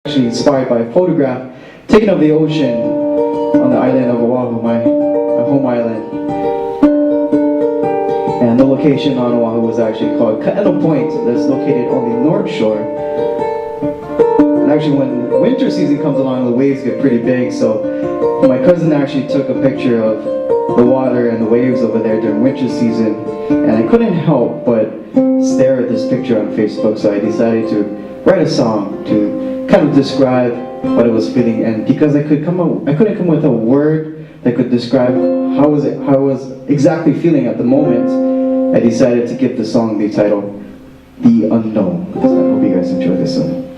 Actually inspired by a photograph taken of the ocean on the island of Oahu, my home island. And the location on Oahu was actually called Ka'eno Point, that's located on the north shore. And actually when winter season comes along, the waves get pretty big, so my cousin actually took a picture of the water and the waves over there during winter season, and I couldn't help but stare at this picture on Facebook, so I decided to write a song to kind of describe what I was feeling. And because I couldn't come with a word that could describe how I was exactly feeling at the moment, I decided to give the song the title The Unknown. So I hope you guys enjoy this song.